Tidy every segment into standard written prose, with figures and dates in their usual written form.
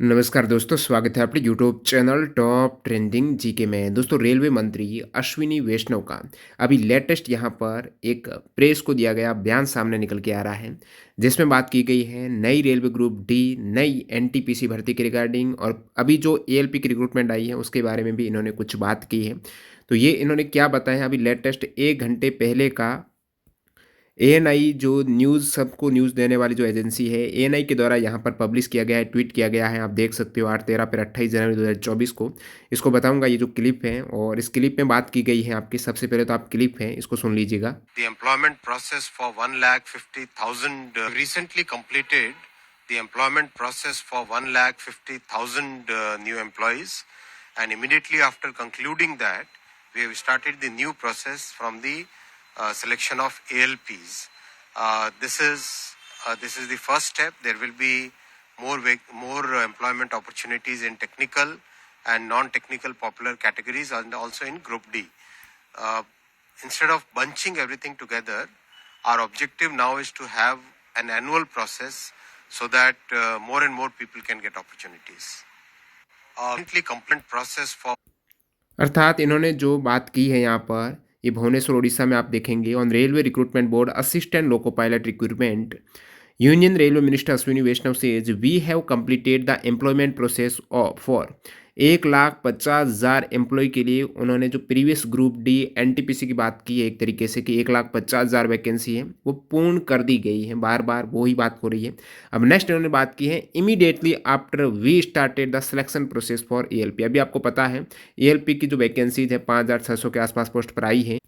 नमस्कार दोस्तों, स्वागत है आपके YouTube channel top trending GK में। दोस्तों, रेलवे मंत्री अश्विनी वैष्णव का अभी लेटेस्ट यहाँ पर एक प्रेस को दिया गया बयान सामने निकल के आ रहा है, जिसमें बात की गई है नई रेलवे ग्रुप डी, नई एनटीपीसी भर्ती के रिगार्डिंग, और अभी जो एएलपी की रिक्रूटमेंट आई है उसके बारे में भी इन्होंने कुछ बात की है। तो ये इन्होंने क्या बताया, अभी लेटेस्ट 1 घंटे पहले का एएनआई जो न्यूज़ सबको न्यूज़ देने वाली जो एजेंसी है, एएनआई के द्वारा यहाँ पर पब्लिश किया गया है, ट्वीट किया गया है। आप देख सकते हो 8/13 फिर 28 जनवरी 2024 को। इसको बताऊँगा ये जो क्लिप है, और इस क्लिप में बात की गई है आपकी। सबसे पहले तो आप क्लिप है, इसको सुन लीजिएगा। The employment process for 1,50,000 recently completed the employment process for 1,50,000 new employees, and immediately after concluding that, we have started the new process from the selection of ALPs. This is the first step. There will be more employment opportunities in technical and non-technical popular categories, and also in Group D. Uh, Instead of bunching everything together, our objective now is to have an annual process so that more and more people can get opportunities. Currently, complaint process for अर्थात इन्होंने जो बात की है यहाँ पर, ये भुवनेश्वर उड़ीसा में आप देखेंगे। On railway recruitment board assistant loco pilot recruitment, union railway minister Ashwini Vaishnaw says we have completed the employment process for 1,50,000 employ के लिए। उन्होंने जो प्रीवियस ग्रुप डी एनटीपीसी की बात की है, एक तरीके से कि 1,50,000 वैकेंसी है वो पूर्ण कर दी गई है। बार बार वो ही बात हो रही है। अब नेक्स्ट इन्होंने बात की है immediately after we started the selection process for ALP. अभी आपको पता है एएलपी की जो वैकेंसीज है 5,600 के आसपास पोस्ट पर आई है,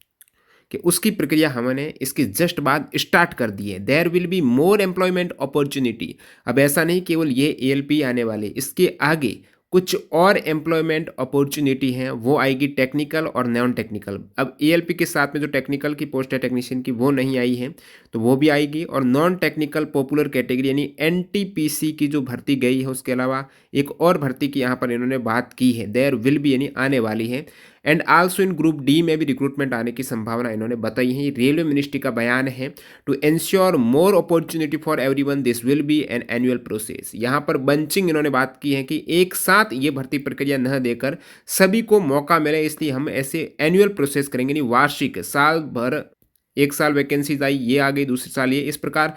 कि उसकी प्रक्रिया हमने इसके जस्ट बाद स्टार्ट कर दी है। There will be more employment opportunity. अब ऐसा नहीं केवल ये एएलपी आने वाले, इसके आगे कुछ और एम्प्लॉयमेंट अपॉर्चुनिटी हैं, वो आएगी टेक्निकल और नॉन टेक्निकल। अब एएलपी के साथ में जो टेक्निकल की पोस्ट है टेक्नीशियन की, वो नहीं आई है, तो वो भी आएगी। और नॉन टेक्निकल पॉपुलर कैटेगरी यानी एनटीपीसी की जो भर्ती गई है, उसके अलावा एक और भर्ती की यहाँ पर इन्होंने बात की है, देयर विल बी यानी आने वाली है। And also in group D में भी रिक्रूटमेंट आने की संभावना इन्होंने बताई है। रेलवे मिनिस्ट्री का बयान है, to ensure more opportunity for everyone this will be an annual process. यहाँ पर बंचिंग इन्होंने बात की है कि एक साथ ये भर्ती प्रक्रिया न देकर सभी को मौका मिले, इसलिए हम ऐसे एनुअल प्रोसेस करेंगे, यानी वार्षिक, साल भर एक साल वैकेंसीज आई, ये आ गई, दूसरे साल ये, इस प्रकार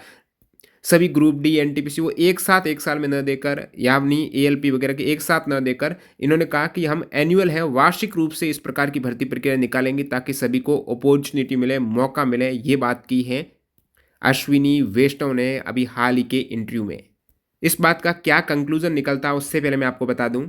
सभी ग्रुप डी एनटीपीसी वो एक साथ एक साल में न देकर, यानी एएलपी वगैरह के एक साथ न देकर, इन्होंने कहा कि हम एनुअल है, वार्षिक रूप से इस प्रकार की भर्ती प्रक्रिया निकालेंगे ताकि सभी को अपॉर्चुनिटी मिले, मौका मिले। ये बात की है अश्विनी वैष्णव ने अभी हाल ही के इंटरव्यू में। इस बात का क्या कंक्लूजन निकलता है उससे पहले मैं आपको बता दूं,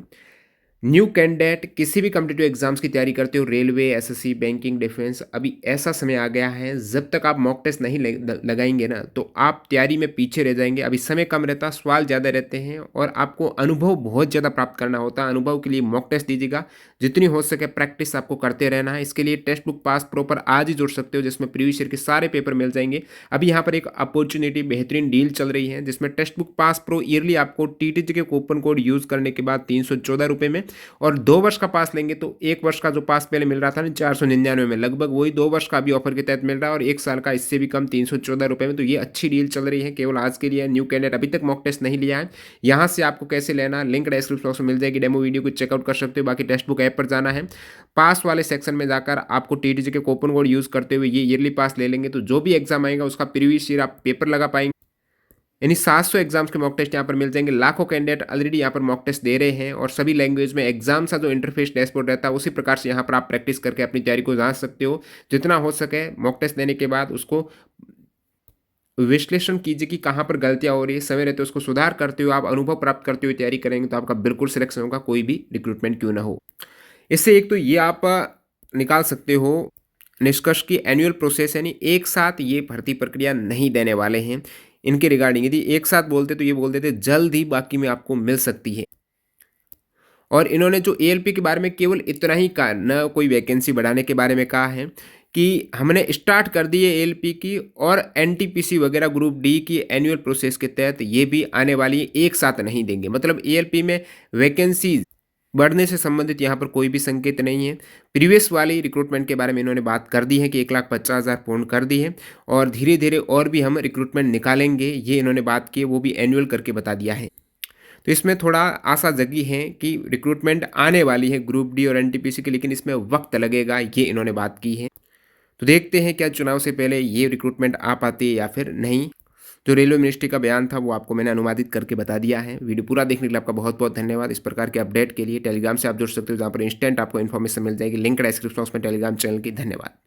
न्यू कैंडिडेट किसी भी कॉम्पिटिटिव एग्जाम्स की तैयारी करते हो, रेलवे, एसएससी, बैंकिंग, डिफेंस, अभी ऐसा समय आ गया है जब तक आप मॉक टेस्ट नहीं लगाएंगे ना, तो आप तैयारी में पीछे रह जाएंगे। अभी समय कम रहता, सवाल ज़्यादा रहते हैं, और आपको अनुभव बहुत ज़्यादा प्राप्त करना होता है। अनुभव के लिए मॉक टेस्ट दीजिएगा, जितनी हो सके प्रैक्टिस आपको करते रहना है। इसके लिए टेक्स्ट बुक पास प्रो पर आज ही जुड़ सकते हो, जिसमें प्रीवियस ईयर के सारे पेपर मिल जाएंगे। अभी यहाँ पर एक अपॉर्चुनिटी, बेहतरीन डील चल रही है, जिसमें text book pass pro yearly आपको टीटीजी के कूपन कोड यूज़ करने के बाद 314 रुपये में, और 2 वर्ष का पास लेंगे तो 1 वर्ष का जो पास पहले मिल रहा था ना 499 में, लगभग वही 2 वर्ष का भी ऑफर के तहत मिल रहा है, और 1 साल का इससे भी कम 314 रुपये में। तो ये अच्छी डील चल रही है, केवल आज के लिए। न्यू कैंडिडेट अभी तक मॉक टेस्ट नहीं लिया है, यहाँ से आपको कैसे लेना, लिंक डिस्क्रिप्शन बॉक्स में मिल जाएगी, डेमो वीडियो को चेकआउट कर सकते हो। बाकी टेक्स्ट बुक ऐप पर जाना है, पास वाले सेक्शन में जाकर आपको टीटीजी के कूपन कोड यूज़ करते हुए ये ईयरली पास ले लेंगे, तो जो भी एग्जाम आएगा उसका प्रीवियस ईयर आप पेपर लगा पाएंगे। यानी 700 एग्जाम्स के मॉक टेस्ट यहाँ पर मिल जाएंगे। लाखों कैंडिडेट ऑलरेडी यहाँ पर मॉक टेस्ट दे रहे हैं, और सभी लैंग्वेज में एग्जाम्स का जो इंटरफेस डैशबोर्ड रहता है उसी प्रकार से यहाँ पर आप प्रैक्टिस करके अपनी तैयारी को जांच सकते हो। जितना हो सके मॉक टेस्ट देने के बाद उसको विश्लेषण कीजिए कि कहाँ पर गलतियाँ हो रही है, समय रहते उसको सुधार करते हुए आप अनुभव प्राप्त करते हुए तैयारी करेंगे तो आपका बिल्कुल सिलेक्शन होगा, कोई भी रिक्रूटमेंट क्यों ना हो। इससे एक तो ये आप निकाल सकते हो निष्कर्ष की एनुअल प्रोसेस, यानी एक साथ ये भर्ती प्रक्रिया नहीं देने वाले हैं। इनके रिगार्डिंग यदि एक साथ बोलते तो ये बोल देते जल्द ही बाकी में आपको मिल सकती है। और इन्होंने जो एएलपी के बारे में केवल इतना ही कहा, न कोई वैकेंसी बढ़ाने के बारे में कहा है कि हमने स्टार्ट कर दी है एएलपी की, और एनटीपीसी वगैरह ग्रुप डी की एनुअल प्रोसेस के तहत ये भी आने वाली है, एक साथ नहीं देंगे। मतलब एएलपी में वैकेंसी बढ़ने से संबंधित यहाँ पर कोई भी संकेत नहीं है। प्रीवियस वाली रिक्रूटमेंट के बारे में इन्होंने बात कर दी है कि 1,50,000 पूर्ण कर दी है, और धीरे धीरे और भी हम रिक्रूटमेंट निकालेंगे, ये इन्होंने बात की है, वो भी एनुअल करके बता दिया है। तो इसमें थोड़ा आशा जगी है कि रिक्रूटमेंट आने वाली है ग्रुप डी और एनटीपीसी की, लेकिन इसमें वक्त लगेगा, ये इन्होंने बात की है। तो देखते हैं क्या चुनाव से पहले ये रिक्रूटमेंट आ पाती है या फिर नहीं। जो रेलवे मिनिस्ट्री का बयान था वो आपको मैंने अनुवादित करके बता दिया है। वीडियो पूरा देखने के लिए आपका बहुत बहुत धन्यवाद। इस प्रकार के अपडेट के लिए टेलीग्राम से आप जुड़ सकते हो, जहाँ पर इंस्टेंट आपको इन्फॉर्मेशन मिल जाएगी। लिंक डिस्क्रिप्शन बॉक्स में टेलीग्राम चैनल की। धन्यवाद।